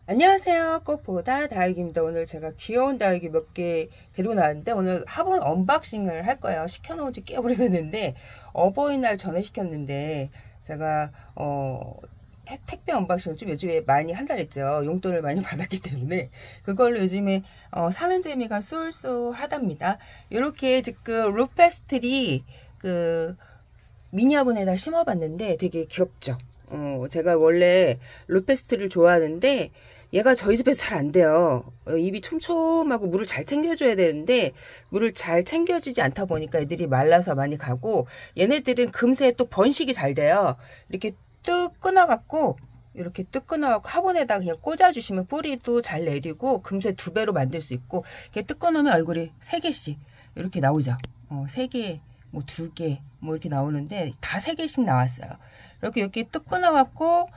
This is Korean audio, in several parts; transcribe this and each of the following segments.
안녕하세요. 꽃보다 다육입니다. 오늘 제가 귀여운 다육이 몇 개 데리고 나왔는데 오늘 화분 언박싱을 할 거예요. 시켜놓은 지 꽤 오래됐는데 어버이날 전에 시켰는데 제가 택배 언박싱을 좀 요즘에 많이 한달했죠. 용돈을 많이 받았기 때문에 그걸로 요즘에 사는 재미가 쏠쏠하답니다. 이렇게 지금 루페스트리 그 미니 화분에다 심어봤는데 되게 귀엽죠. 제가 원래 루페스트를 좋아하는데 얘가 저희 집에서 잘 안 돼요. 잎이 촘촘하고 물을 잘 챙겨줘야 되는데 물을 잘 챙겨주지 않다 보니까 애들이 말라서 많이 가고, 얘네들은 금세 또 번식이 잘 돼요. 이렇게 뚝 끊어갖고 이렇게 뚝 끊어갖고 화분에다 그냥 꽂아주시면 뿌리도 잘 내리고 금세 2배로 만들 수 있고, 이렇게 뚝 끊으면 얼굴이 3개씩 이렇게 나오죠. 3개 뭐 2개 뭐 이렇게 나오는데 다 3개씩 나왔어요. 이렇게 뚝 끊어갖고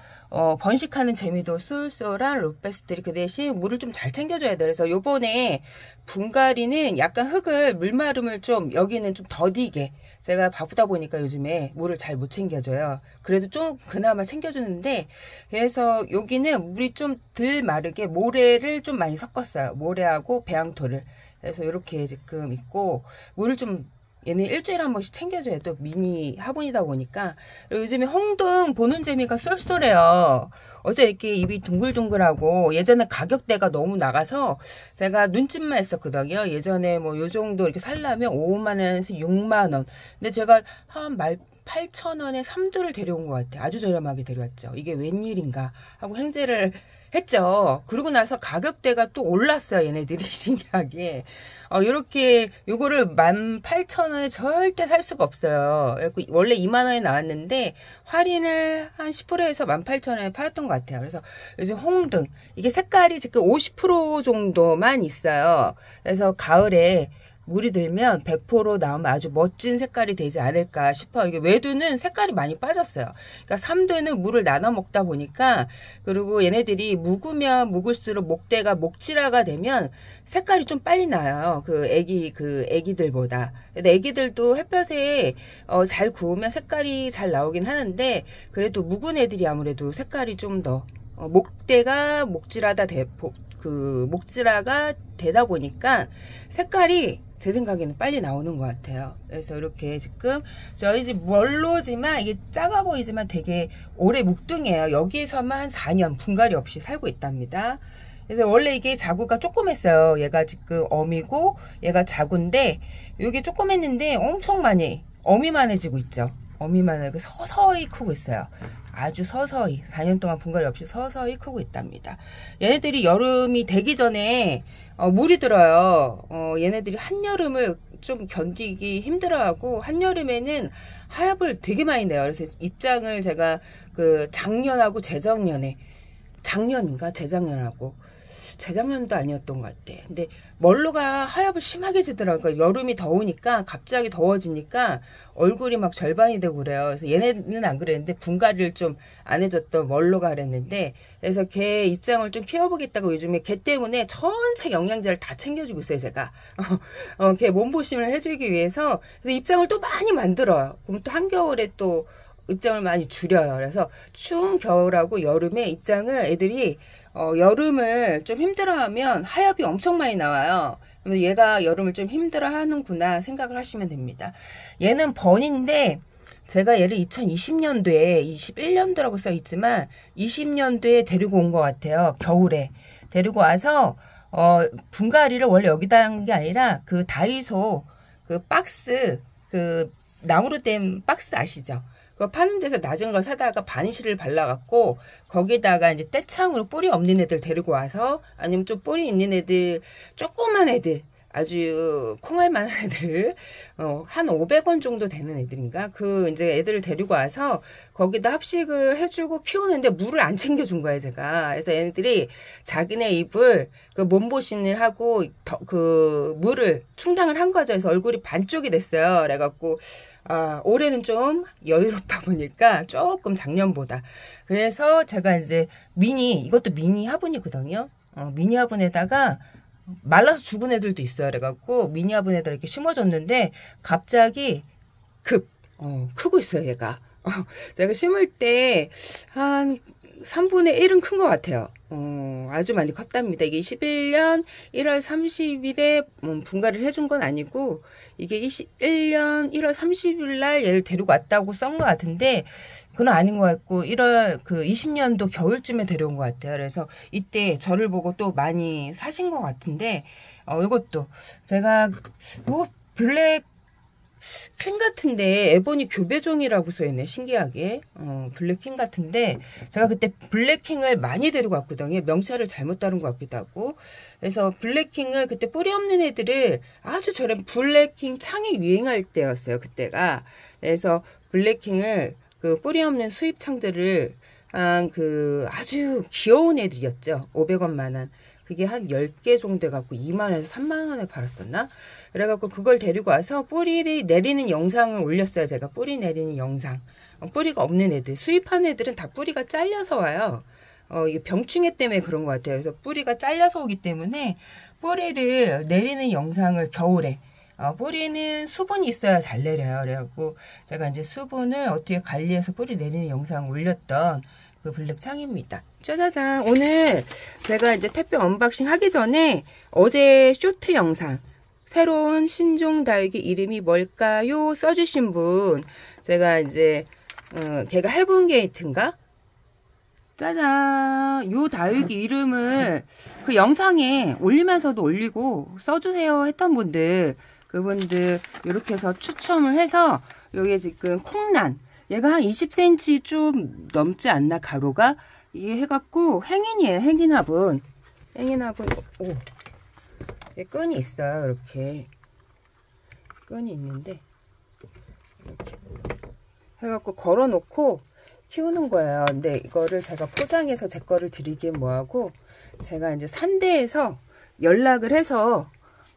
번식하는 재미도 쏠쏠한 루페스트리. 그 대신 물을 좀 잘 챙겨줘야 돼요. 그래서 요번에 분갈이는 약간 흙을 물마름을 좀 여기는 좀 더디게, 제가 바쁘다 보니까 요즘에 물을 잘 못 챙겨줘요. 그래도 좀 그나마 챙겨주는데, 그래서 여기는 물이 좀 덜 마르게 모래를 좀 많이 섞었어요. 모래하고 배양토를. 그래서 이렇게 지금 있고, 물을 좀 얘는 일주일에 한 번씩 챙겨줘야 또 미니 화분이다 보니까. 요즘에 홍등 보는 재미가 쏠쏠해요. 어제 이렇게 입이 둥글둥글하고, 예전에 가격대가 너무 나가서 제가 눈짓만 했었거든요. 예전에 뭐 요 정도 이렇게 살려면 5만원에서 6만원. 근데 제가 한 8,000원에 3두를 데려온 것 같아요. 아주 저렴하게 데려왔죠. 이게 웬일인가 하고 행제를 했죠. 그러고 나서 가격대가 또 올랐어요. 얘네들이 신기하게. 이렇게 요거를 18,000원에 절대 살 수가 없어요. 원래 2만원에 나왔는데 할인을 한 10%에서 18,000원에 팔았던 것 같아요. 그래서 요즘 홍등, 이게 색깔이 지금 50% 정도만 있어요. 그래서 가을에 물이 들면 100% 나오면 아주 멋진 색깔이 되지 않을까 싶어요. 이게 외두는 색깔이 많이 빠졌어요. 그러니까 삼두는 물을 나눠 먹다 보니까, 그리고 얘네들이 묵으면 묵을수록 목대가 목질화가 되면 색깔이 좀 빨리 나요. 그 애기들보다. 근데 애기들도 햇볕에 잘 구우면 색깔이 잘 나오긴 하는데, 그래도 묵은 애들이 아무래도 색깔이 좀 더 목대가 목질화가 되다 보니까 색깔이 제 생각에는 빨리 나오는 것 같아요. 그래서 이렇게 지금 저희 집 멀로지만, 이게 작아 보이지만 되게 오래 묵둥이에요. 여기에서만 한 4년 분갈이 없이 살고 있답니다. 그래서 원래 이게 자구가 조그맸어요. 얘가 지금 어미고 얘가 자구인데, 이게 조그맸는데 엄청 많이 어미만해지고 있죠. 어미만을 서서히 크고 있어요. 아주 서서히 4년 동안 분갈이 없이 서서히 크고 있답니다. 얘네들이 여름이 되기 전에 물이 들어요. 얘네들이 한여름을 좀 견디기 힘들어하고, 한여름에는 하엽을 되게 많이 내요. 그래서 입장을 제가 작년하고 재작년도 아니었던 것 같아. 근데 멀로가 하엽을 심하게 지더라고요. 그러니까 여름이 더우니까, 갑자기 더워지니까 얼굴이 막 절반이 되고 그래요. 그래서 얘네는 안 그랬는데 분갈이를 좀 안 해줬던 멀로가 그랬는데, 그래서 걔 입장을 좀 키워보겠다고 요즘에 걔 때문에 전체 영양제를 다 챙겨주고 있어요, 제가. 걔 몸보심을 해주기 위해서. 그래서 입장을 또 많이 만들어요. 그럼 또 한겨울에 또 입장을 많이 줄여요. 그래서 추운 겨울하고 여름에 입장을 애들이 여름을 좀 힘들어하면 하엽이 엄청 많이 나와요. 그래서 얘가 여름을 좀 힘들어하는구나 생각을 하시면 됩니다. 얘는 번인데, 제가 얘를 2020년도에 21년도라고 써있지만 20년도에 데리고 온 것 같아요. 겨울에 데리고 와서 분갈이를 원래 여기다 한 게 아니라 그 다이소 박스, 나무로 된 박스 아시죠? 그거 파는 데서 낮은 걸 사다가 바니쉬를 발라갖고 거기다가 이제 떼창으로 뿌리 없는 애들 데리고 와서, 아니면 좀 뿌리 있는 애들, 조그만 애들, 아주 콩알만한 애들, 한 500원 정도 되는 애들인가? 이제 애들을 데리고 와서 거기다 합식을 해주고 키우는데 물을 안 챙겨준 거예요, 제가. 그래서 얘네들이 자기네 입을 몸보신을 하고 물을 충당을 한 거죠. 그래서 얼굴이 반쪽이 됐어요. 그래갖고, 올해는 좀 여유롭다 보니까 조금 작년보다. 그래서 제가 이제 이것도 미니 화분이거든요. 미니 화분에다가 말라서 죽은 애들도 있어요. 그래갖고 미니 화분에다 이렇게 심어줬는데 갑자기 크고 있어요, 얘가. 제가 심을 때 한 3분의 1은 큰 것 같아요. 아주 많이 컸답니다. 이게 21년 1월 30일에 분갈이를 해준 건 아니고 이게 21년 1월 30일 날 얘를 데리고 왔다고 쓴 것 같은데 그건 아닌 것 같고 1월 그 20년도 겨울쯤에 데려온 것 같아요. 그래서 이때 저를 보고 또 많이 사신 것 같은데 이것도 제가 이거 블랙 킹 같은데 에보니 교배종이라고 써있네. 신기하게 블랙킹 같은데 제가 그때 블랙킹을 많이 데리고 왔거든요. 명찰을 잘못 따른 것 같기도 하고. 그래서 블랙킹을 그때 뿌리 없는 애들을 아주 저렴 블랙킹 창이 유행할 때였어요. 그때가. 그래서 블랙킹을 그 뿌리 없는 수입창들을 그 아주 귀여운 애들이었죠. 500원만한. 그게 한 10개 정도 돼갖고 2만원에서 3만원에 팔았었나? 그래갖고 그걸 데리고 와서 뿌리를 내리는 영상을 올렸어요. 제가 뿌리 내리는 영상. 뿌리가 없는 애들. 수입한 애들은 다 뿌리가 잘려서 와요. 이게 병충해 때문에 그런 것 같아요. 그래서 뿌리가 잘려서 오기 때문에 뿌리를 내리는 영상을 겨울에 뿌리는 수분이 있어야 잘 내려요. 그래갖고 제가 이제 수분을 어떻게 관리해서 뿌리 내리는 영상 올렸던 그 블랙창입니다. 짜자잔. 오늘 제가 이제 택배 언박싱 하기 전에 어제 쇼트 영상 새로운 신종 다육이 이름이 뭘까요? 써주신 분 제가 이제 걔가 헤븐 게이트인가? 짜잔. 요 다육이 이름을 그 영상에 올리면서도 올리고 써주세요 했던 분들 그분들 이렇게 해서 추첨을 해서 요게 지금 콩란 얘가 한 20cm 좀 넘지 않나 가로가 이게 해갖고 행인이에요. 행인화분 오 끈이 있어요. 이렇게 끈이 있는데 이렇게 해갖고 걸어놓고 키우는 거예요. 근데 이거를 제가 포장해서 제 거를 드리기엔 뭐하고 제가 이제 산대에서 연락을 해서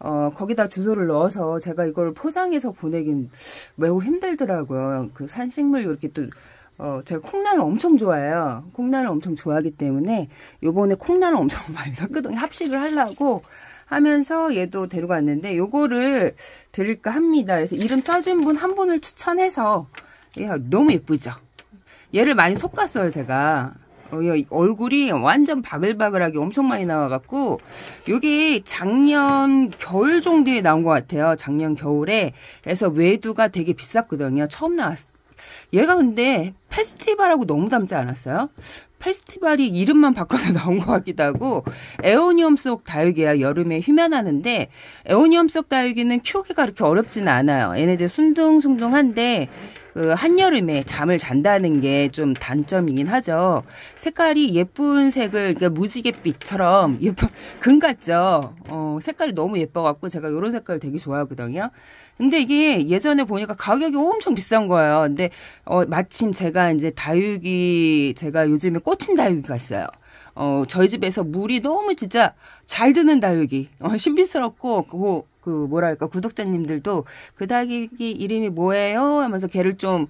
거기다 주소를 넣어서 제가 이걸 포장해서 보내긴 매우 힘들더라고요. 그 산식물 이렇게 또 제가 콩란을 엄청 좋아해요. 콩란을 엄청 좋아하기 때문에 요번에 콩란을 엄청 많이 샀거든요. 합식을 하려고 하면서 얘도 데리고 왔는데 요거를 드릴까 합니다. 그래서 이름 써준 분 한 분을 추천해서 너무 예쁘죠. 얘를 많이 솎았어요. 제가 얼굴이 완전 바글바글하게 엄청 많이 나와갖고 여기 작년 겨울 정도에 나온 것 같아요. 작년 겨울에. 그래서 외두가 되게 비쌌거든요. 처음 나왔어요. 얘가 근데 페스티벌하고 너무 닮지 않았어요? 페스티벌이 이름만 바꿔서 나온 것 같기도 하고 에오니엄 속 다육이야. 여름에 휴면하는데 에오니엄 속 다육이는 키우기가 그렇게 어렵지는 않아요. 얘네들 순둥순둥한데 그 한여름에 잠을 잔다는 게 좀 단점이긴 하죠. 색깔이 예쁜 색을 그러니까 무지갯빛처럼 예쁜 금 같죠. 색깔이 너무 예뻐갖고 제가 이런 색깔 되게 좋아하거든요. 근데 이게 예전에 보니까 가격이 엄청 비싼 거예요. 근데 마침 제가 이제 다육이 제가 요즘에 꽂힌 다육이가 있어요. 저희 집에서 물이 너무 진짜 잘 드는 다육이 신비스럽고 그 뭐랄까 구독자님들도 그 다육이 이름이 뭐예요 하면서 걔를 좀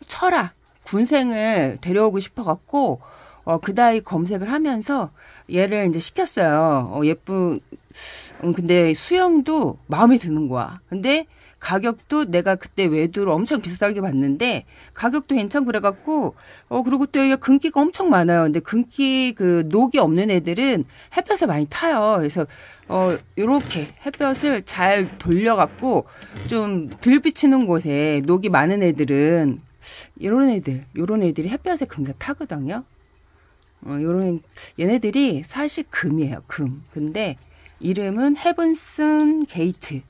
철아 군생을 데려오고 싶어갖고 그 다육이 검색을 하면서 얘를 이제 시켰어요. 예쁜 근데 수영도 마음에 드는 거야. 근데 가격도 내가 그때 외두를 엄청 비싸게 봤는데 가격도 괜찮고 그래갖고 그리고 또 여기가 금기가 엄청 많아요. 근데 금기 그 녹이 없는 애들은 햇볕에 많이 타요. 그래서 요렇게 햇볕을 잘 돌려갖고 좀 덜 비치는 곳에 녹이 많은 애들은 요런 애들이 햇볕에 금세 타거든요. 얘네들이 사실 금이에요. 금. 근데 이름은 헤븐슨 게이트.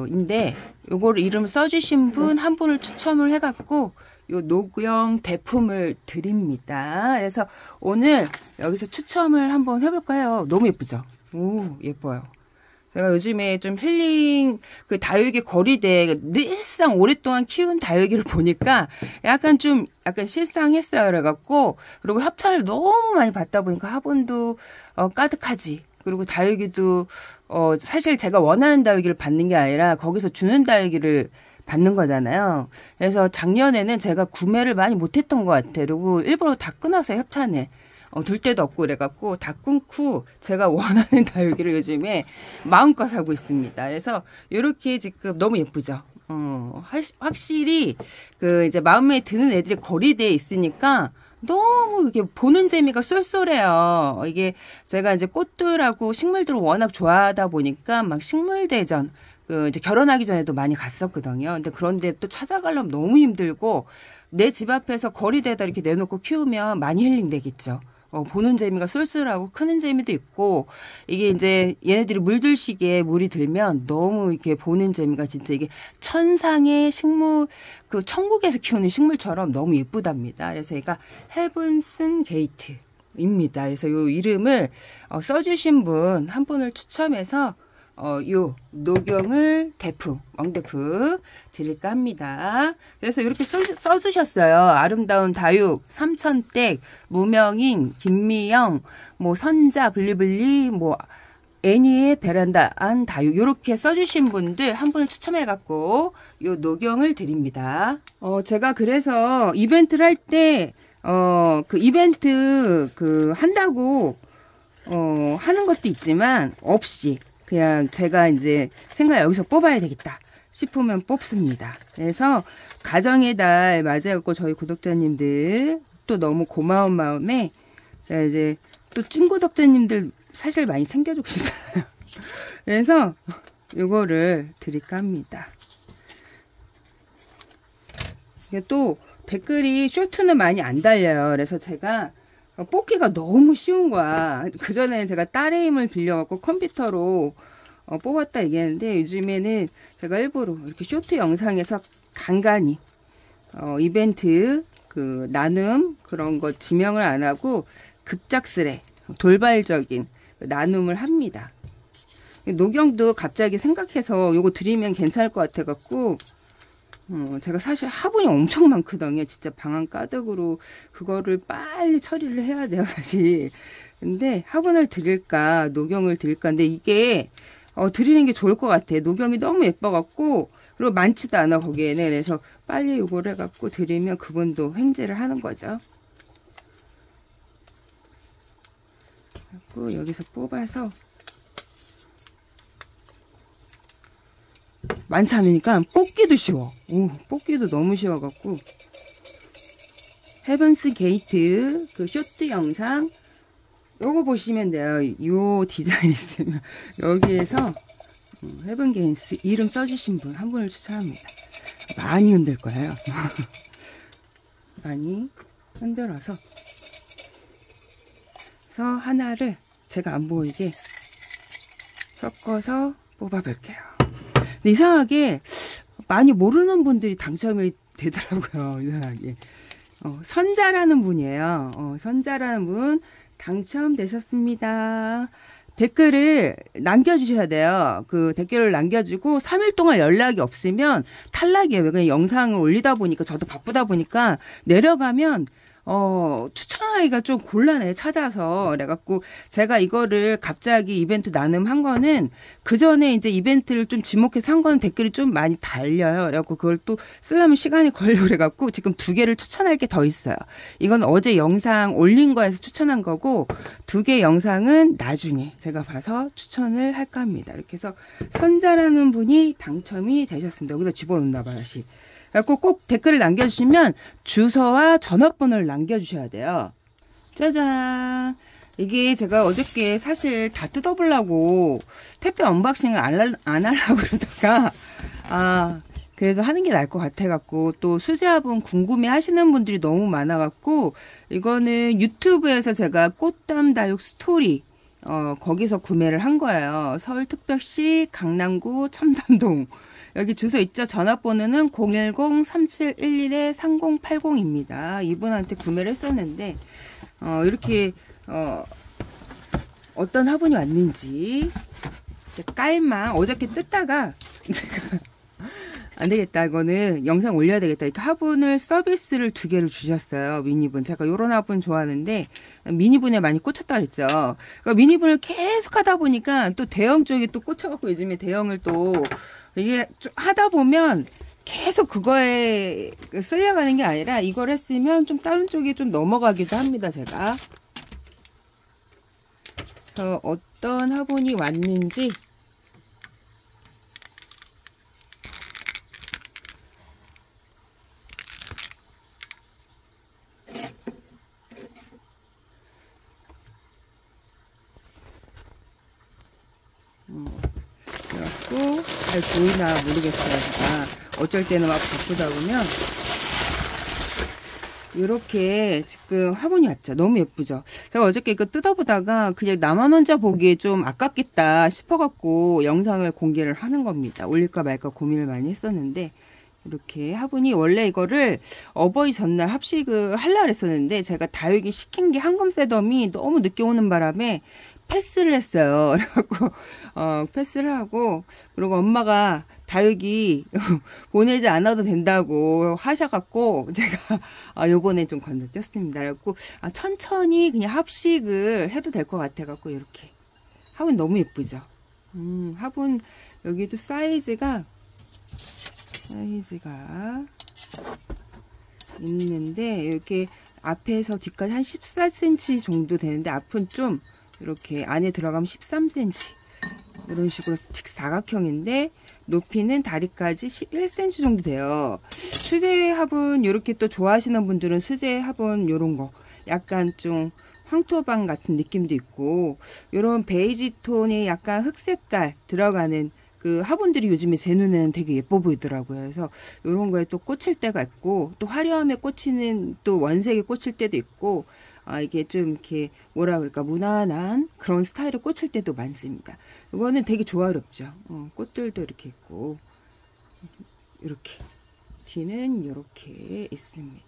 인데 요거를 이름을 써주신 분 한 분을 추첨을 해갖고 요 녹용 대품을 드립니다. 그래서 오늘 여기서 추첨을 한번 해볼까요? 너무 예쁘죠? 오 예뻐요. 제가 요즘에 좀 힐링 그 다육이 거리대 늘상 오랫동안 키운 다육이를 보니까 약간 실상했어요. 그래갖고 그리고 협찬을 너무 많이 받다 보니까 화분도 가득하지. 그리고 다육이도 사실 제가 원하는 다육이를 받는 게 아니라 거기서 주는 다육이를 받는 거잖아요. 그래서 작년에는 제가 구매를 많이 못했던 것 같아요. 그리고 일부러 다 끊어서 협찬을 둘 데도 없고 그래갖고 다 끊고 제가 원하는 다육이를 요즘에 마음껏 하고 있습니다. 그래서 이렇게 지금 너무 예쁘죠. 확실히 그 이제 마음에 드는 애들이 거리대에 있으니까 너무 이게 보는 재미가 쏠쏠해요. 이게 제가 이제 꽃들하고 식물들을 워낙 좋아하다 보니까 막 식물대전, 이제 결혼하기 전에도 많이 갔었거든요. 근데 그런데 또 찾아가려면 너무 힘들고 내 집 앞에서 거리대에다 이렇게 내놓고 키우면 많이 힐링되겠죠. 보는 재미가 쏠쏠하고 크는 재미도 있고, 이게 이제 얘네들이 물들 시기에 물이 들면 너무 이렇게 보는 재미가 진짜 이게 천상의 식물, 그 천국에서 키우는 식물처럼 너무 예쁘답니다. 그래서 얘가 헤븐슨 게이트입니다. 그래서 요 이름을 써주신 분 한 분을 추첨해서 요 녹용을 왕대프 드릴까 합니다. 그래서 이렇게 써주셨어요. 아름다운 다육, 삼천댁, 무명인, 김미영, 뭐 선자, 블리블리, 뭐 애니의 베란다 안 다육 이렇게 써주신 분들 한 분을 추첨해갖고 요 녹용을 드립니다. 제가 그래서 이벤트를 할 때 그 이벤트 한다고 하는 것도 있지만 없이 그냥 제가 이제 생각 여기서 뽑아야 되겠다 싶으면 뽑습니다. 그래서 가정의 달 맞이하고 저희 구독자님들 또 너무 고마운 마음에 이제 또 찐 구독자님들 사실 많이 챙겨주고 싶어요. 그래서 요거를 드릴까 합니다. 이게 또 댓글이 쇼트는 많이 안 달려요. 그래서 제가 뽑기가 너무 쉬운 거야. 그전에 제가 딸의 힘을 빌려갖고 컴퓨터로 뽑았다 얘기했는데 요즘에는 제가 일부러 이렇게 쇼트 영상에서 간간히 이벤트 나눔 그런 거 지명을 안 하고 급작스레 돌발적인 나눔을 합니다. 녹용도 갑자기 생각해서 요거 드리면 괜찮을 것 같아갖고 제가 사실 화분이 엄청 많거든요. 진짜 방안 가득으로 그거를 빨리 처리를 해야 돼요, 사실. 근데 화분을 드릴까, 녹용을 드릴까. 근데 이게 드리는 게 좋을 것 같아. 녹용이 너무 예뻐갖고 그리고 많지도 않아 거기에는. 그래서 빨리 요걸 해갖고 드리면 그분도 횡재를 하는 거죠. 그리고 여기서 뽑아서 많지 않으니까 뽑기도 쉬워. 뽑기도 너무 쉬워갖고 헤븐스 게이트 그 쇼트 영상 요거 보시면 돼요. 요 디자인 있으면 여기에서 헤븐 게이트 이름 써주신 분 한 분을 추천합니다. 많이 흔들 거예요. 많이 흔들어서 그래서 하나를 제가 안 보이게 섞어서 뽑아볼게요. 근데 이상하게 많이 모르는 분들이 당첨이 되더라고요. 이상하게. 선자라는 분이에요. 선자라는 분 당첨되셨습니다. 댓글을 남겨주셔야 돼요. 그 댓글을 남겨주고 3일 동안 연락이 없으면 탈락이에요. 왜 그냥 영상을 올리다 보니까 저도 바쁘다 보니까 내려가면 추천하기가 좀 곤란해 찾아서. 그래갖고 제가 이거를 갑자기 이벤트 나눔한 거는 그 전에 이제 이벤트를 좀 지목해서 한 거는 댓글이 좀 많이 달려요. 그래갖고 그걸 또 쓰려면 시간이 걸려. 그래갖고 지금 2개를 추천할 게 더 있어요. 이건 어제 영상 올린 거에서 추천한 거고 2개 영상은 나중에 제가 봐서 추천을 할까 합니다. 이렇게 해서 선자라는 분이 당첨이 되셨습니다. 여기다 집어넣나 봐요. 다시. 그래서 꼭 댓글을 남겨주시면 주소와 전화번호를 남겨주셔야 돼요. 짜잔. 이게 제가 어저께 사실 다 뜯어보려고 택배 언박싱을 안 하려고 그러다가 그래도 하는 게 나을 것 같아갖고 또 수제화분 궁금해 하시는 분들이 너무 많아갖고 이거는 유튜브에서 제가 꽃담 다육 스토리 거기서 구매를 한 거예요. 서울특별시 강남구 첨단동. 여기 주소 있죠? 전화번호는 010-3711-3080입니다. 이분한테 구매를 했었는데 이렇게 어떤 화분이 왔는지 깔망 어저께 뜯다가 제가 안 되겠다. 이거는 영상 올려야 되겠다. 이렇게 화분을 서비스를 2개를 주셨어요. 미니분. 제가 요런 화분 좋아하는데 미니분에 많이 꽂혔다 그랬죠. 그러니까 미니분을 계속 하다 보니까 또 대형 쪽에 또 꽂혀갖고 요즘에 대형을 또 이게 하다 보면 계속 그거에 쓸려가는 게 아니라 이걸 했으면 좀 다른 쪽에 좀 넘어가기도 합니다. 제가. 그래서 어떤 화분이 왔는지 잘 보이나 모르겠어요. 제가 어쩔 때는 막 바쁘다 보면. 이렇게 지금 화분이 왔죠. 너무 예쁘죠. 제가 어저께 이거 뜯어보다가 그냥 나만 혼자 보기에 좀 아깝겠다 싶어갖고 영상을 공개를 하는 겁니다. 올릴까 말까 고민을 많이 했었는데, 이렇게 화분이, 원래 이거를 어버이 전날 합식을 하려고 했었는데 제가 다육이 시킨 게 한검새덤이 너무 늦게 오는 바람에 패스를 했어요. 그래갖고 패스를 하고, 그리고 엄마가 다육이 보내지 않아도 된다고 하셔갖고 제가 요번에 좀 건너뛰었습니다. 그래갖고 천천히 그냥 합식을 해도 될 것 같아갖고 이렇게. 화분 너무 예쁘죠. 화분 여기도 사이즈가 있는데, 이렇게 앞에서 뒤까지 한 14cm 정도 되는데, 앞은 좀 이렇게 안에 들어가면 13cm, 이런 식으로 직사각형인데 높이는 다리까지 11cm 정도 돼요. 수제 화분 이렇게 또 좋아하시는 분들은 수제 화분 요런 거 약간 좀 황토방 같은 느낌도 있고, 요런 베이지 톤이 약간 흑색깔 들어가는 그 화분들이 요즘에 제 눈에는 되게 예뻐 보이더라고요. 그래서 이런 거에 또 꽂힐 때가 있고, 또 화려함에 꽂히는, 또 원색에 꽂힐 때도 있고, 이게 좀 이렇게 뭐라 그럴까, 무난한 그런 스타일에 꽂힐 때도 많습니다. 이거는 되게 조화롭죠. 꽃들도 이렇게 있고, 이렇게 뒤는 이렇게 있습니다.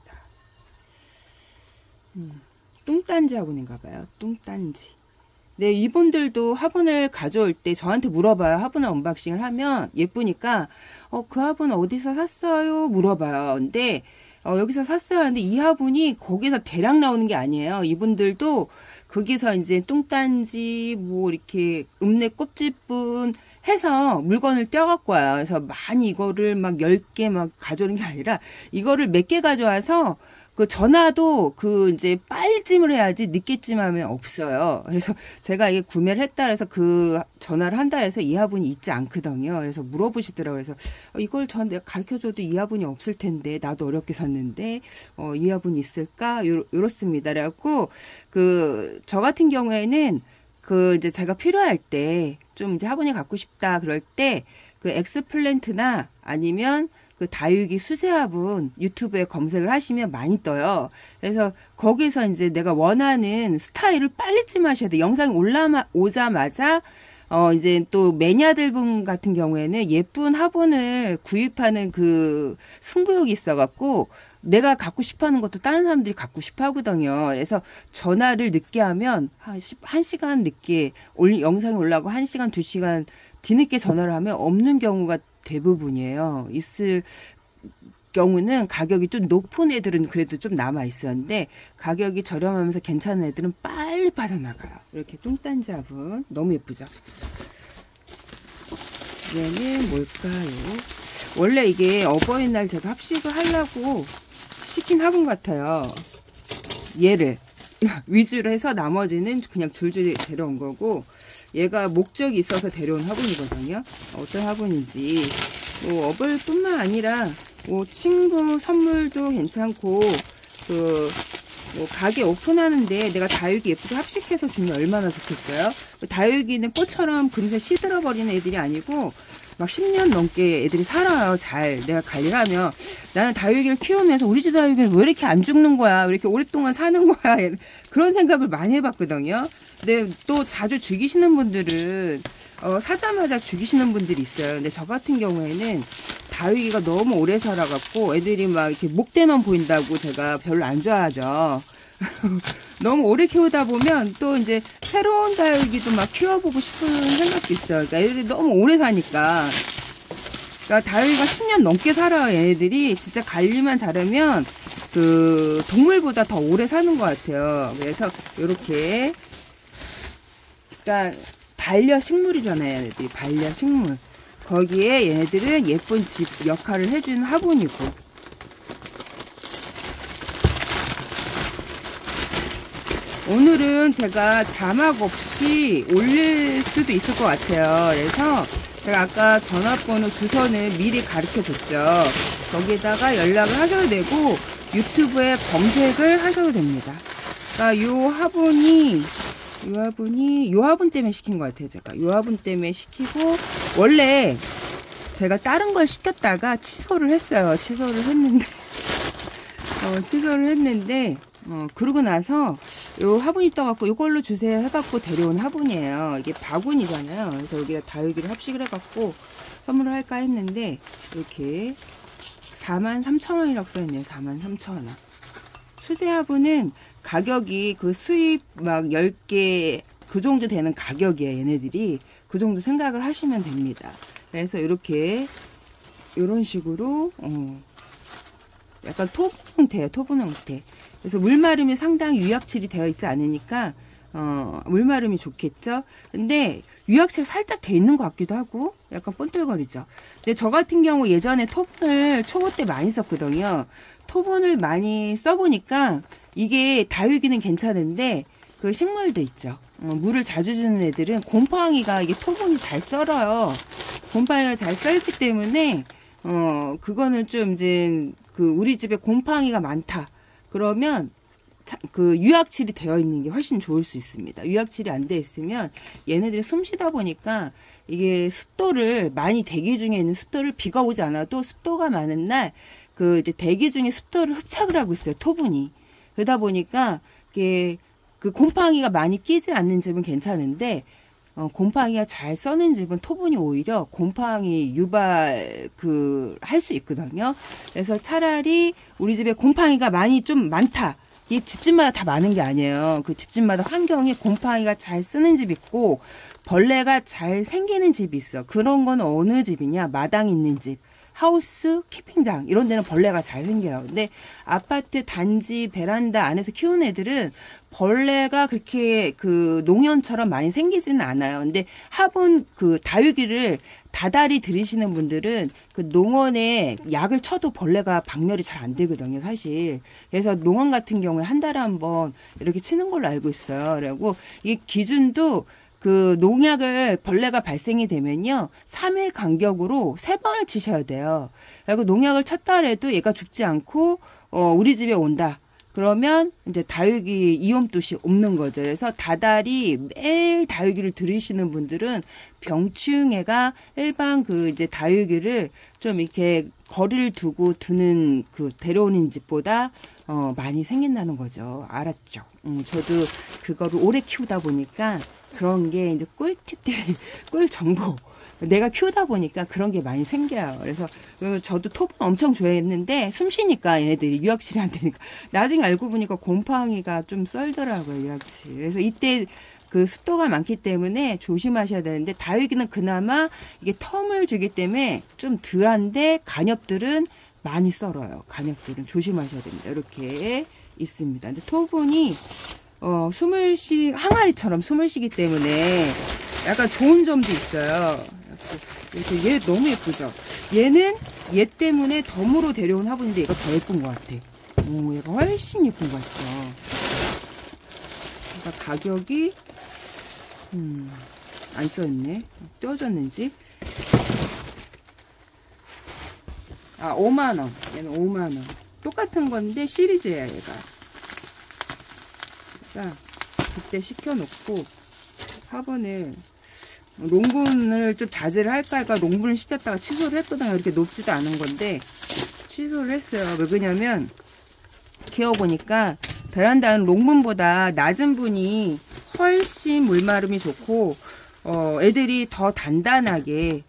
뚱딴지 화분인가 봐요. 뚱딴지. 네, 이분들도 화분을 가져올 때 저한테 물어봐요. 화분을 언박싱을 하면 예쁘니까 그 화분 어디서 샀어요? 물어봐요. 근데 여기서 샀어요 하는데, 이 화분이 거기서 대량 나오는 게 아니에요. 이분들도 거기서 이제 뚱딴지 뭐 이렇게 읍내 꼽집분 해서 물건을 떼어갖고 와요. 그래서 많이 이거를 막 10개 막 가져오는 게 아니라, 이거를 몇 개 가져와서 그 전화도 그 이제 빨리찜을 해야지 늦게 찜하면 없어요. 그래서 제가 이게 구매를 했다 그래서 그 전화를 한다 해서 이 화분이 있지 않거든요. 그래서 물어보시더라고요. 그래서 이걸 내가 가르쳐줘도 이 화분이 없을 텐데, 나도 어렵게 샀는데 이 화분이 있을까? 요렇습니다. 그래갖고 저 같은 경우에는 이제 제가 필요할 때 좀 이제 화분이 갖고 싶다 그럴 때 그 엑스플랜트나 아니면 그 다육이 수제 화분 유튜브에 검색을 하시면 많이 떠요. 그래서 거기서 이제 내가 원하는 스타일을 빨리 찜하셔야 돼. 영상이 오자마자 이제 또 매니아들 분 같은 경우에는 예쁜 화분을 구입하는 그 승부욕이 있어갖고, 내가 갖고 싶어 하는 것도 다른 사람들이 갖고 싶어 하거든요. 그래서 전화를 늦게 하면 한 1시간 늦게 영상이 올라가고 1시간, 2시간 뒤늦게 전화를 하면 없는 경우가 대부분이에요. 있을 경우는 가격이 좀 높은 애들은 그래도 좀 남아 있었는데, 가격이 저렴하면서 괜찮은 애들은 빨리 빠져나가요. 이렇게 뚱딴지 화분 너무 예쁘죠. 얘는 뭘까요? 원래 이게 어버이날 제가 합식을 하려고 시킨 화분 같아요. 얘를 위주로 해서 나머지는 그냥 줄줄이 데려온 거고, 얘가 목적이 있어서 데려온 화분이거든요. 어떤 화분인지 뭐 어버이뿐만 아니라 뭐 친구 선물도 괜찮고, 뭐 가게 오픈하는데 내가 다육이 예쁘게 합식해서 주면 얼마나 좋겠어요. 다육이는 꽃처럼 금세 시들어버리는 애들이 아니고 막 10년 넘게 애들이 살아요. 잘 내가 관리를 하면. 나는 다육이를 키우면서 우리 집 다육이는 왜 이렇게 안 죽는 거야, 왜 이렇게 오랫동안 사는 거야, 그런 생각을 많이 해봤거든요. 근데 또 자주 죽이시는 분들은 사자마자 죽이시는 분들이 있어요. 근데 저 같은 경우에는 다육이가 너무 오래 살아갖고 애들이 막 이렇게 목대만 보인다고 제가 별로 안 좋아하죠. 너무 오래 키우다 보면 또 이제 새로운 다육이도 막 키워보고 싶은 생각도 있어요. 그러니까 애들이 너무 오래 사니까. 그러니까 다육이가 10년 넘게 살아요. 얘네들이 진짜 관리만 잘하면 그 동물보다 더 오래 사는 것 같아요. 그래서 이렇게, 그러니까 반려식물이잖아요. 얘네들이 반려식물. 거기에 얘네들은 예쁜 집 역할을 해주는 화분이고, 오늘은 제가 자막 없이 올릴 수도 있을 것 같아요. 그래서 제가 아까 전화번호 주소는 미리 가르쳐 줬죠. 거기에다가 연락을 하셔도 되고 유튜브에 검색을 하셔도 됩니다. 그러니까 요 화분 때문에 시킨 것 같아요. 제가 요 화분 때문에 시키고, 원래 제가 다른 걸 시켰다가 취소를 했어요. 취소를 했는데 그러고 나서 요 화분이 떠갖고 이걸로 주세요 해갖고 데려온 화분이에요. 이게 바구니잖아요. 그래서 여기다 다육이를 합식을 해갖고 선물을 할까 했는데 이렇게 43,000원이라고 써있네요. 43,000원. 수제 화분은 가격이 그 수입 막 10개 그 정도 되는 가격이에요. 얘네들이 그 정도 생각을 하시면 됩니다. 그래서 이렇게 이런 식으로 약간 토분 형태예요. 토분 형태. 그래서 물마름이 상당히 유약칠이 되어 있지 않으니까 물마름이 좋겠죠. 근데 유약칠 살짝 돼 있는 것 같기도 하고 약간 번들거리죠. 근데 저 같은 경우 예전에 토분을 초보 때 많이 썼거든요. 토분을 많이 써보니까 이게 다육이는 괜찮은데 그 식물도 있죠. 물을 자주 주는 애들은 곰팡이가 이게 토분이 잘 썰어요. 곰팡이가 잘 썰기 때문에 그거는 좀 이제 그 우리 집에 곰팡이가 많다. 그러면 그 유약칠이 되어 있는 게 훨씬 좋을 수 있습니다. 유약칠이 안 돼 있으면 얘네들이 숨 쉬다 보니까 이게 습도를 많이 대기 중에 있는 습도를 비가 오지 않아도 습도가 많은 날 그 이제 대기 중에 습도를 흡착을 하고 있어요. 토분이. 그러다 보니까 이게 그 곰팡이가 많이 끼지 않는 집은 괜찮은데 곰팡이가 잘 써는 집은 토분이 오히려 곰팡이 유발 할 수 있거든요. 그래서 차라리 우리 집에 곰팡이가 많이 좀 많다. 이 집집마다 다 많은 게 아니에요. 그 집집마다 환경이 곰팡이가 잘 쓰는 집 있고 벌레가 잘 생기는 집이 있어. 그런 건 어느 집이냐? 마당 있는 집. 하우스, 캠핑장 이런 데는 벌레가 잘 생겨요. 근데 아파트, 단지, 베란다 안에서 키우는 애들은 벌레가 그렇게 그 농연처럼 많이 생기지는 않아요. 근데 화분 그 다육이를 다달이 들이시는 분들은 그 농원에 약을 쳐도 벌레가 박멸이 잘 안 되거든요, 사실. 그래서 농원 같은 경우에 한 달에 한 번 이렇게 치는 걸로 알고 있어요. 그리고 이 기준도 그 농약을 벌레가 발생이 되면요 3일 간격으로 3번을 치셔야 돼요. 그리고 농약을 쳤다 해도 얘가 죽지 않고 우리 집에 온다. 그러면 이제 다육이 이염도시 없는 거죠. 그래서 다달이 매일 다육이를 들이시는 분들은 병충해가 일반 그 이제 다육이를 좀 이렇게 거리를 두고 두는 그 데려오는 집보다 많이 생긴다는 거죠. 알았죠? 저도 그거를 오래 키우다 보니까 그런 게 이제 꿀팁들이, 꿀 정보. 내가 키우다 보니까 그런 게 많이 생겨요. 그래서 저도 토분 엄청 좋아했는데 숨 쉬니까 얘네들이 유약칠이 안 되니까 나중에 알고 보니까 곰팡이가 좀 썰더라고요, 유약칠. 그래서 이때 그 습도가 많기 때문에 조심하셔야 되는데 다육이는 그나마 이게 텀을 주기 때문에 좀 덜한데 간엽들은 많이 썰어요. 간엽들은 조심하셔야 됩니다. 이렇게 있습니다. 근데 토분이 항아리처럼 숨을 쉬기 때문에 약간 좋은 점도 있어요. 이렇게 얘 너무 예쁘죠? 얘는 얘 때문에 덤으로 데려온 화분인데 얘가 더 예쁜 것 같아. 얘가 훨씬 예쁜 것 같죠? 그러니까 가격이 안 써있네. 떼어졌는지. 5만원. 얘는 5만원. 똑같은 건데 시리즈야 얘가. 그때 시켜놓고 화분을 롱분을 좀 자제를 할까 할까 롱분을 시켰다가 취소를 했거든요. 이렇게 높지도 않은 건데 취소를 했어요. 왜 그러냐면 키워보니까 베란다는 롱분보다 낮은 분이 훨씬 물마름이 좋고 애들이 더 단단하게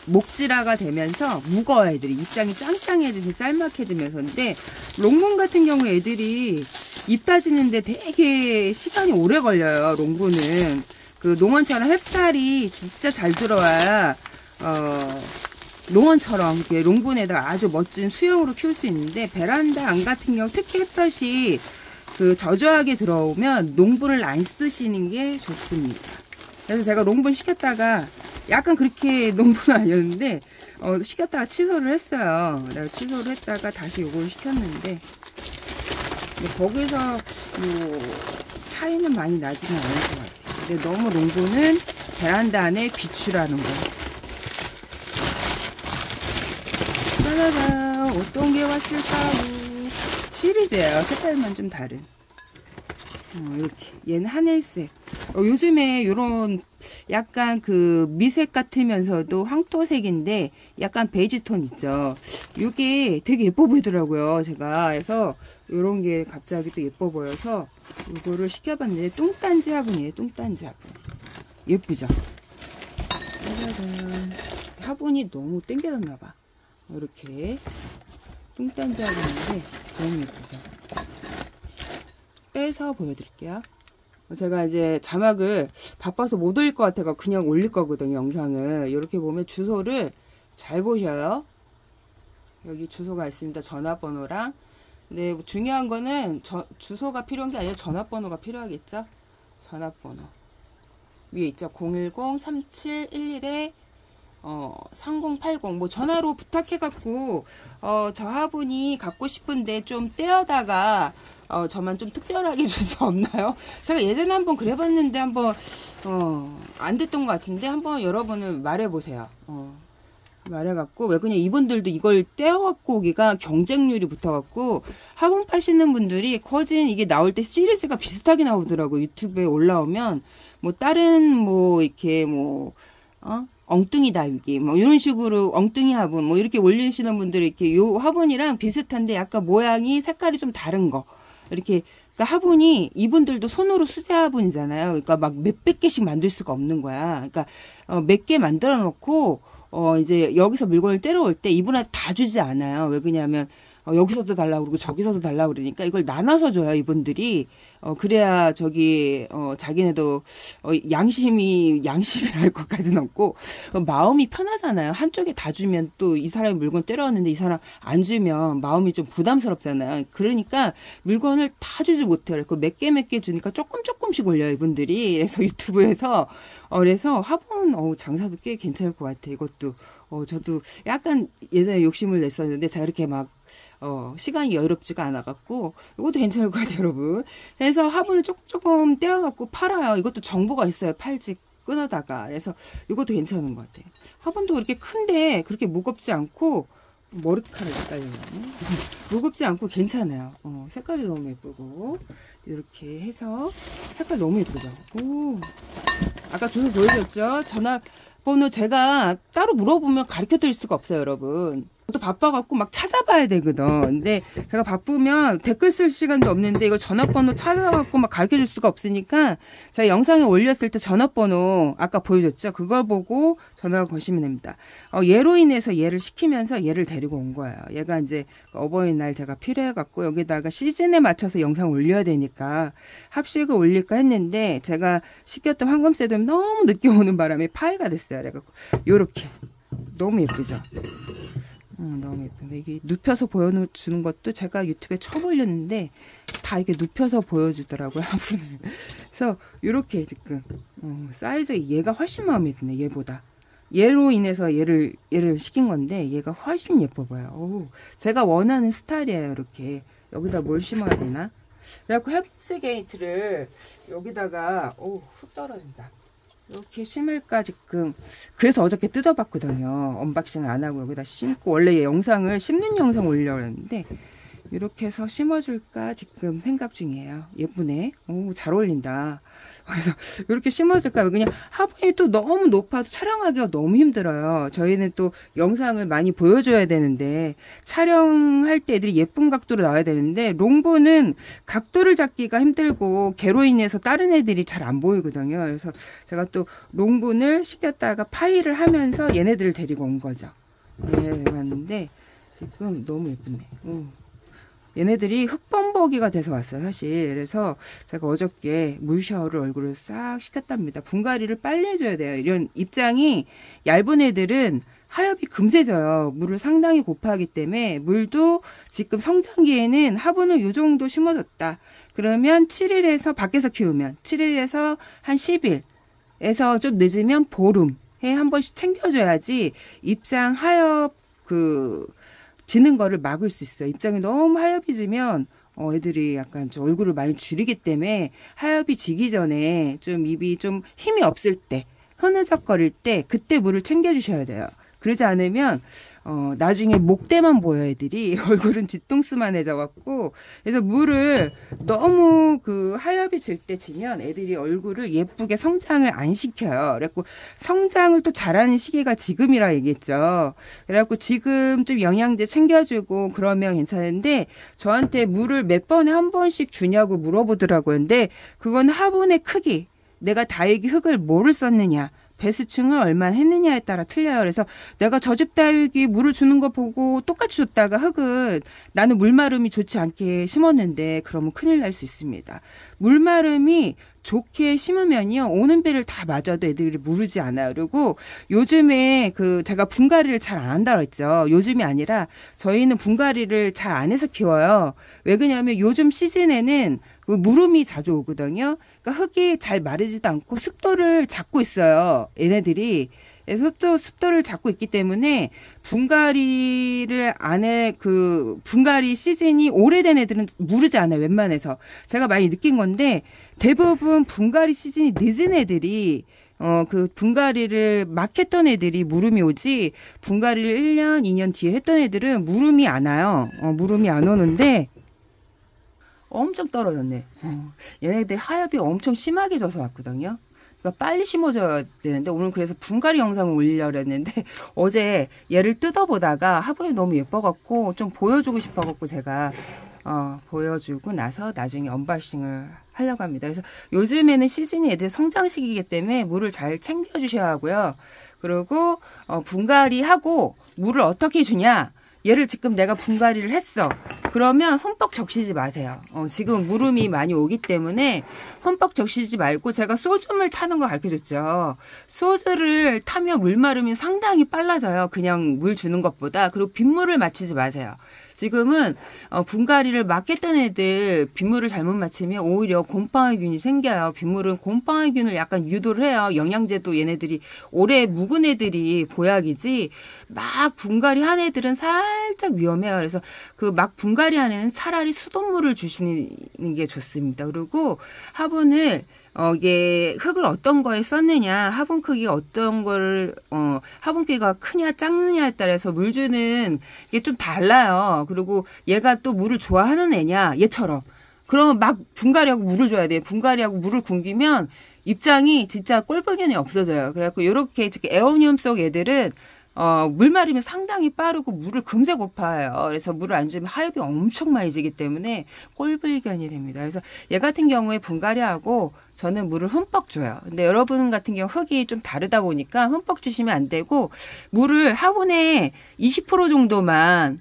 목질화가 되면서 무거워. 애들이 입장이 짱짱해지고 짤막해지면서. 근데 롱분 같은 경우 애들이 잎 다지는데 되게 시간이 오래 걸려요. 롱분은 그 농원처럼 햅쌀이 진짜 잘 들어와야 농원처럼 롱분에다가 아주 멋진 수영으로 키울 수 있는데 베란다 안 같은 경우 특히 햇볕이 그 저조하게 들어오면 롱분을 안 쓰시는 게 좋습니다. 그래서 제가 롱분 시켰다가 약간 그렇게 농분은 아니었는데 시켰다가 취소를 했어요. 내가 취소를 했다가 다시 요걸 시켰는데 거기서 차이는 많이 나지는 않을 것 같아요. 근데 너무 롱분은 베란다 안에 비추라는 거. 짜자잔, 어떤 게 왔을까요? 시리즈예요. 색깔만 좀 다른. 이렇게 얘는 하늘색. 요즘에 요런 약간 그 미색 같으면서도 황토색인데 약간 베이지톤 있죠. 요게 되게 예뻐 보이더라고요. 제가 그래서 요런 게 갑자기 또 예뻐 보여서 이거를 시켜봤는데 뚱딴지 화분이에요. 뚱딴지 화분. 예쁘죠? 짜자잔. 화분이 너무 땡겨졌나봐. 이렇게 뚱딴지 화분인데 너무 예쁘죠? 빼서 보여드릴게요. 제가 이제 자막을 바빠서 못 올릴 것 같아서 그냥 올릴 거거든요, 영상을. 이렇게 보면 주소를 잘 보셔요. 여기 주소가 있습니다. 전화번호랑. 근데 중요한 거는 주소가 필요한 게 아니라 전화번호가 필요하겠죠? 전화번호. 위에 있죠? 010-3711에 3080 뭐 전화로 부탁해갖고 저 화분이 갖고 싶은데 좀 떼어다가 저만 좀 특별하게 줄 수 없나요? 제가 예전에 한번 그래봤는데 한번 안 됐던 것 같은데 한번 여러분은 말해보세요. 말해갖고 왜 그냥 이분들도 이걸 떼어갖고 오기가 경쟁률이 붙어갖고 화분 파시는 분들이 커진 이게 나올 때 시리즈가 비슷하게 나오더라고. 유튜브에 올라오면 뭐 다른 뭐 이렇게 뭐 엉뚱이 다육이 뭐 이런 식으로 엉뚱이 화분 뭐 이렇게 올리시는 분들이 이렇게 요 화분이랑 비슷한데 약간 모양이 색깔이 좀 다른 거 이렇게. 그러니까 화분이 이분들도 손으로 수제 화분이잖아요. 그러니까 막 몇백 개씩 만들 수가 없는 거야. 그러니까 몇 개 만들어 놓고 이제 여기서 물건을 때려올 때 이분한테 다 주지 않아요. 왜 그러냐면 여기서도 달라고 그러고 저기서도 달라고 그러니까 이걸 나눠서 줘요, 이분들이. 그래야 자기네도 양심이랄 것까지는 없고 마음이 편하잖아요. 한쪽에 다 주면 또 이 사람이 물건 때려왔는데 이 사람 안 주면 마음이 좀 부담스럽잖아요. 그러니까 물건을 다 주지 못해요. 몇 개 주니까 조금씩 올려요, 이분들이. 그래서 유튜브에서 그래서 화분 장사도 꽤 괜찮을 것 같아요. 이것도 저도 약간 예전에 욕심을 냈었는데 제가 이렇게 막 시간이 여유롭지가 않아갖고 이것도 괜찮을 것 같아요, 여러분. 그래서 화분을 조금 떼어갖고 팔아요. 이것도 정보가 있어요. 팔지 끊어다가. 그래서 이것도 괜찮은 것 같아요. 화분도 그렇게 큰데 그렇게 무겁지 않고 머리카락이 깔려요. 무겁지 않고 괜찮아요. 색깔도 너무 예쁘고 이렇게 해서 색깔 너무 예쁘죠. 오, 아까 주소 보여줬죠? 전화번호 제가 따로 물어보면 가르쳐 드릴 수가 없어요, 여러분. 또 바빠갖고 막 찾아봐야 되거든. 근데 제가 바쁘면 댓글 쓸 시간도 없는데 이거 전화번호 찾아갖고 막 가르쳐 줄 수가 없으니까 제가 영상에 올렸을 때 전화번호 아까 보여줬죠? 그걸 보고 전화 거시면 됩니다. 얘로 인해서 얘를 시키면서 얘를 데리고 온 거예요. 얘가 이제 어버이날 제가 필요해갖고 여기다가 시즌에 맞춰서 영상 올려야 되니까 합식을 올릴까 했는데 제가 시켰던 황금새도 너무 늦게 오는 바람에 파이가 됐어요. 그래갖고 요렇게 너무 예쁘죠? 너무 예쁜데 이게 눕혀서 보여주는 것도 제가 유튜브에 처음 올렸는데 다 이렇게 눕혀서 보여주더라고요. 그래서 이렇게 지금 사이즈 얘가 훨씬 마음에 드네. 얘보다 얘로 인해서 얘를 시킨 건데 얘가 훨씬 예뻐 보여요. 오, 제가 원하는 스타일이에요. 이렇게 여기다 뭘 심어야 되나? 그래갖고 헤븐스 게이트를 여기다가 훅 떨어진다. 이렇게 심을까 지금. 그래서 어저께 뜯어봤거든요. 언박싱 안 하고 여기다 심고 원래 영상을 심는 영상 올려고 했는데 이렇게 해서 심어줄까 지금 생각 중이에요. 예쁘네. 오, 잘 어울린다. 그래서 이렇게 심어줄까. 그냥 화분이 또 너무 높아도 촬영하기가 너무 힘들어요. 저희는 또 영상을 많이 보여줘야 되는데 촬영할 때 애들이 예쁜 각도로 나와야 되는데 롱부는 각도를 잡기가 힘들고 개로 인해서 다른 애들이 잘 안 보이거든요. 그래서 제가 또 롱분을 시켰다가 파이를 하면서 얘네들을 데리고 온 거죠. 네, 왔는데 지금 너무 예쁘네. 얘네들이 흙범벅이가 돼서 왔어요, 사실. 그래서 제가 어저께 물 샤워를 얼굴을 싹 시켰답니다. 분갈이를 빨리 해줘야 돼요. 이런 입장이 얇은 애들은 하엽이 금세 져요. 물을 상당히 곱하기 때문에 물도 지금 성장기에는 화분을 요 정도 심어줬다. 그러면 7일에서 밖에서 키우면 7일에서 한 10일에서 좀 늦으면 보름에 한 번씩 챙겨줘야지 입장 하엽 지는 거를 막을 수 있어요. 입장이 너무 하엽이 지면 애들이 약간 좀 얼굴을 많이 줄이기 때문에 하엽이 지기 전에 좀 입이 좀 힘이 없을 때 흐느적거릴 때 그때 물을 챙겨주셔야 돼요. 그러지 않으면 나중에 목대만 보여 애들이 얼굴은 뒤통수만 해져갖고 그래서 물을 너무 그 하엽이 질 때 지면 애들이 얼굴을 예쁘게 성장을 안 시켜요. 그래갖고 성장을 또 잘하는 시기가 지금이라 얘기했죠. 그래갖고 지금 좀 영양제 챙겨주고 그러면 괜찮은데 저한테 물을 몇 번에 한 번씩 주냐고 물어보더라고요. 근데 그건 화분의 크기, 내가 다육이 흙을 뭐를 썼느냐, 배수층을 얼마나 했느냐에 따라 틀려요. 그래서 내가 저집 다육이 물을 주는 거 보고 똑같이 줬다가 흙은 나는 물마름이 좋지 않게 심었는데 그러면 큰일 날 수 있습니다. 물마름이 좋게 심으면요 오는 비를 다 맞아도 애들이 무르지 않아요. 그리고 요즘에 그 제가 분갈이를 잘 안 한다고 했죠. 요즘이 아니라 저희는 분갈이를 잘 안 해서 키워요. 왜 그러냐면 요즘 시즌에는 그 무름이 자주 오거든요. 그러니까 흙이 잘 마르지도 않고 습도를 잡고 있어요. 얘네들이. 그래서 습도를 잡고 있기 때문에 분갈이를 안에 그 분갈이 시즌이 오래된 애들은 무르지 않아요. 웬만해서. 제가 많이 느낀 건데 대부분 분갈이 시즌이 늦은 애들이 그 분갈이를 막 했던 애들이 무름이 오지 분갈이를 1년, 2년 뒤에 했던 애들은 무름이 안 와요. 무름이 안 오는데 엄청 떨어졌네. 얘네들 하엽이 엄청 심하게 져서 왔거든요. 그러니까 빨리 심어줘야 되는데 오늘 그래서 분갈이 영상을 올리려고 했는데 어제 얘를 뜯어보다가 화분이 너무 예뻐갖고 좀 보여주고 싶어갖고 제가 보여주고 나서 나중에 언박싱을 하려고 합니다. 그래서 요즘에는 시즌이 애들 성장 시기이기 때문에 물을 잘 챙겨주셔야 하고요. 그리고 분갈이 하고 물을 어떻게 주냐? 얘를 지금 내가 분갈이를 했어. 그러면 흠뻑 적시지 마세요. 지금 무름이 많이 오기 때문에 흠뻑 적시지 말고 제가 소주물 타는 거 가르쳐줬죠. 소주를 타면 물마름이 상당히 빨라져요. 그냥 물 주는 것보다. 그리고 빗물을 맞추지 마세요. 지금은 분갈이를 막 했던 애들 빗물을 잘못 맞추면 오히려 곰팡이균이 생겨요. 빗물은 곰팡이균을 약간 유도를 해요. 영양제도 얘네들이 오래 묵은 애들이 보약이지 막 분갈이 한 애들은 살짝 위험해요. 그래서 그 막 분갈이 한 애는 차라리 수돗물을 주시는 게 좋습니다. 그리고 화분을 이게 흙을 어떤 거에 썼느냐, 화분 크기가 어떤 거를, 화분 크기가 크냐, 작느냐에 따라서 물 주는 게 좀 달라요. 그리고 얘가 또 물을 좋아하는 애냐, 얘처럼. 그러면 막 분갈이하고 물을 줘야 돼요. 분갈이하고 물을 굶기면 입장이 진짜 꼴불견이 없어져요. 그래갖고 요렇게 에어니움 속 애들은 물마름이 상당히 빠르고 물을 금세 고파요. 그래서 물을 안 주면 하엽이 엄청 많이 지기 때문에 꼴불견이 됩니다. 그래서 얘 같은 경우에 분갈이하고 저는 물을 흠뻑 줘요. 근데 여러분 같은 경우 흙이 좀 다르다 보니까 흠뻑 주시면 안 되고 물을 화분에 20% 정도만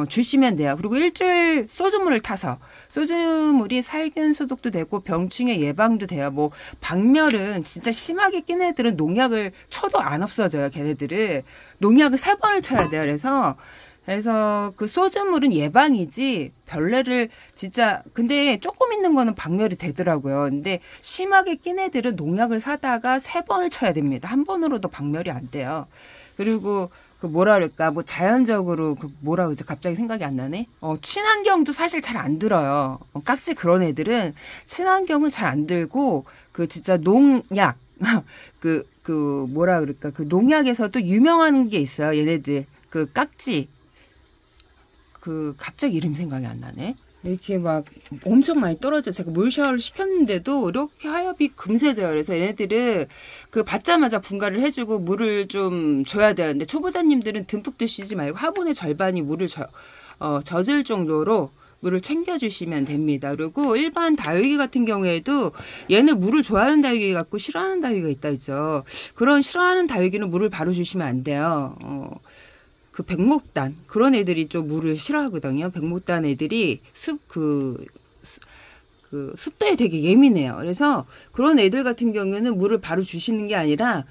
주시면 돼요. 그리고 일주일 소주물을 타서 소주물이 살균 소독도 되고 병충해 예방도 돼요. 뭐 박멸은 진짜 심하게 낀 애들은 농약을 쳐도 안 없어져요. 걔네들은 농약을 3번을 쳐야 돼요. 그래서 그 소주물은 예방이지 별내를 진짜 근데 조금 있는 거는 박멸이 되더라고요. 근데 심하게 낀 애들은 농약을 사다가 3번을 쳐야 됩니다. 한 번으로도 박멸이 안 돼요. 그리고 그 뭐라 그럴까 뭐 자연적으로 그 뭐라 그러지 갑자기 생각이 안 나네. 친환경도 사실 잘 안 들어요. 깍지 그런 애들은 친환경을 잘 안 들고 그 진짜 농약 그 뭐라 그럴까 그 농약에서도 유명한 게 있어요. 얘네들 그 깍지 갑자기 이름 생각이 안 나네. 이렇게 막 엄청 많이 떨어져. 제가 물 샤워를 시켰는데도 이렇게 하엽이 금세져요. 그래서 얘네들은 그 받자마자 분갈이를 해주고 물을 좀 줘야 되는데 초보자님들은 듬뿍 드시지 말고 화분의 절반이 물을 젖을 정도로 물을 챙겨주시면 됩니다. 그리고 일반 다육이 같은 경우에도 얘는 물을 좋아하는 다육이 같고 싫어하는 다육이가 있다 했죠. 그런 싫어하는 다육이는 물을 바로 주시면 안 돼요. 그 백목단 그런 애들이 좀 물을 싫어하거든요. 백목단 애들이 습도에 되게 예민해요. 그래서 그런 애들 같은 경우는 물을 바로 주시는 게 아니라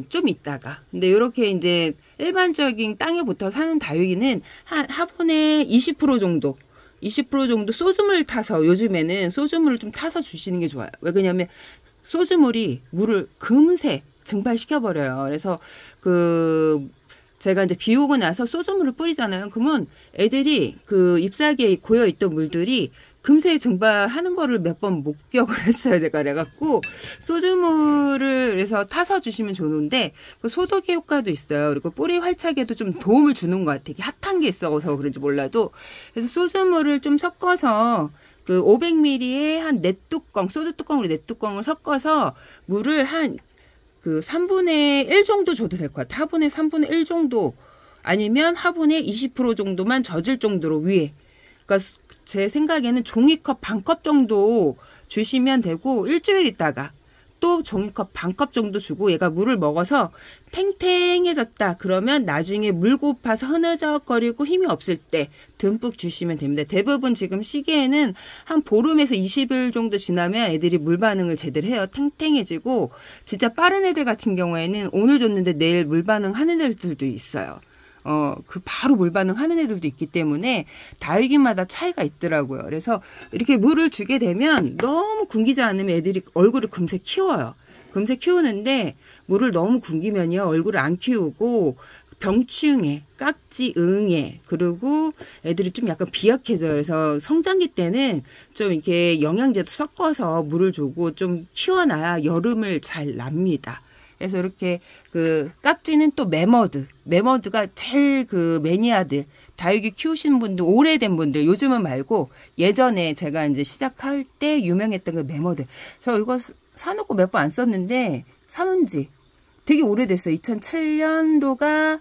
좀 있다가. 근데 이렇게 이제 일반적인 땅에 붙어 사는 다육이는 화분에 20% 정도 소주물 타서 요즘에는 소주물을 좀 타서 주시는 게 좋아요. 왜 그러냐면 소주물이 물을 금세 증발시켜버려요. 그래서 제가 이제 비 오고 나서 소주물을 뿌리잖아요. 그러면 애들이 그 잎사귀에 고여있던 물들이 금세 증발하는 거를 몇 번 목격을 했어요. 제가 그래갖고 소주물을 그래서 타서 주시면 좋은데 그 소독의 효과도 있어요. 그리고 뿌리 활착에도 좀 도움을 주는 것 같아요. 핫한 게 있어서 그런지 몰라도. 그래서 소주물을 좀 섞어서 그 500ml에 한 4뚜껑, 소주 뚜껑으로 4뚜껑을 섞어서 물을 한 그 3분의 1 정도 줘도 될 것 같아요. 화분의 3분의 1 정도 아니면 화분의 20% 정도만 젖을 정도로 위에. 그러니까 제 생각에는 종이컵 반컵 정도 주시면 되고 일주일 있다가 또 종이컵 반컵 정도 주고 얘가 물을 먹어서 탱탱해졌다. 그러면 나중에 물 고파서 흐느적거리고 힘이 없을 때 듬뿍 주시면 됩니다. 대부분 지금 시기에는 한 보름에서 20일 정도 지나면 애들이 물 반응을 제대로 해요. 탱탱해지고 진짜 빠른 애들 같은 경우에는 오늘 줬는데 내일 물 반응하는 애들도 있어요. 그 바로 물 반응하는 애들도 있기 때문에 다육이마다 차이가 있더라고요. 그래서 이렇게 물을 주게 되면 너무 굶기지 않으면 애들이 얼굴을 금세 키워요. 금세 키우는데 물을 너무 굶기면요 얼굴을 안 키우고 병충해, 깍지, 응애, 그리고 애들이 좀 약간 비약해져요. 그래서 성장기 때는 좀 이렇게 영양제도 섞어서 물을 주고 좀 키워놔야 여름을 잘 납니다. 그래서 이렇게 그 깍지는 또 매머드가 제일 그 매니아들, 다육이 키우시는 분들, 오래된 분들, 요즘은 말고 예전에 제가 이제 시작할 때 유명했던 그 매머드. 저 이거 사놓고 몇 번 안 썼는데 사놓은 지 되게 오래됐어요. 2007년도가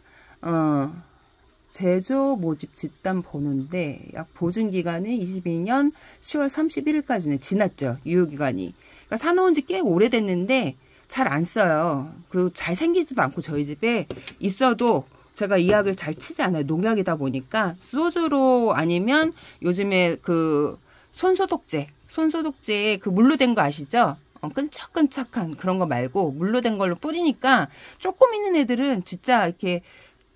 제조 모집 집단 번호인데 약 보증 기간은 22년 10월 31일까지는 지났죠. 유효기간이. 그러니까 사놓은 지 꽤 오래됐는데 잘 안 써요. 그 잘 생기지도 않고 저희 집에 있어도 제가 이 약을 잘 치지 않아요. 농약이다 보니까 소주로 아니면 요즘에 그 손소독제 그 물로 된 거 아시죠? 끈적끈적한 그런 거 말고 물로 된 걸로 뿌리니까 조금 있는 애들은 진짜 이렇게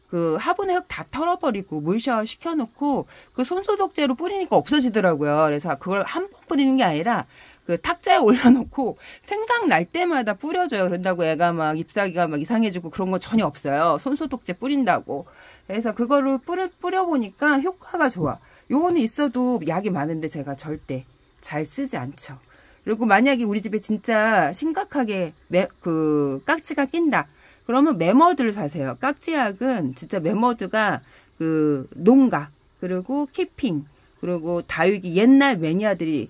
그 화분에 흙 다 털어버리고 물 샤워 시켜놓고 그 손소독제로 뿌리니까 없어지더라고요. 그래서 그걸 한 번 뿌리는 게 아니라 그 탁자에 올려놓고 생각날 때마다 뿌려줘요. 그런다고 애가 막 잎사귀가 막 이상해지고 그런 거 전혀 없어요. 손소독제 뿌린다고. 그래서 그거를 뿌려보니까 효과가 좋아. 요거는 있어도 약이 많은데 제가 절대 잘 쓰지 않죠. 그리고 만약에 우리 집에 진짜 심각하게 그 깍지가 낀다. 그러면 매머드를 사세요. 깍지약은 진짜 매머드가 그 농가 그리고 키핑 그리고 다육이 옛날 매니아들이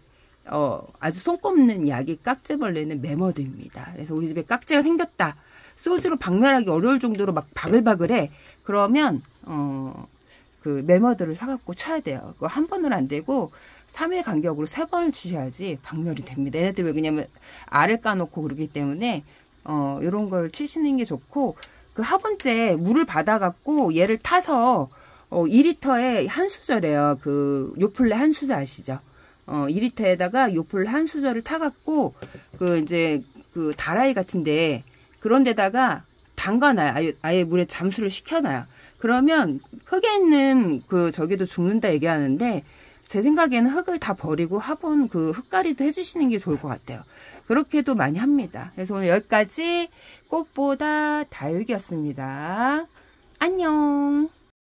아주 손꼽는 약이 깍지벌레는 매머드입니다. 그래서 우리 집에 깍지가 생겼다. 소주로 박멸하기 어려울 정도로 막 바글바글해. 그러면 그 매머드를 사갖고 쳐야 돼요. 그거 한 번은 안 되고 3일 간격으로 3번을 치셔야지 박멸이 됩니다. 얘네들 왜 그냐면 알을 까놓고 그러기 때문에 요런 걸 치시는 게 좋고 그 화분째 물을 받아갖고 얘를 타서 2리터에 한 수저래요. 그 요플레 한 수저 아시죠? 2리터에다가 요플레 한 수저를 타갖고 그 이제 그 다라이 같은데 그런 데다가 담가놔요. 아예 물에 잠수를 시켜놔요. 그러면 흙에 있는 그 저기도 죽는다 얘기하는데 제 생각에는 흙을 다 버리고 화분 그 흙가리도 해주시는 게 좋을 것 같아요. 그렇게도 많이 합니다. 그래서 오늘 여기까지 꽃보다 다육이었습니다. 안녕.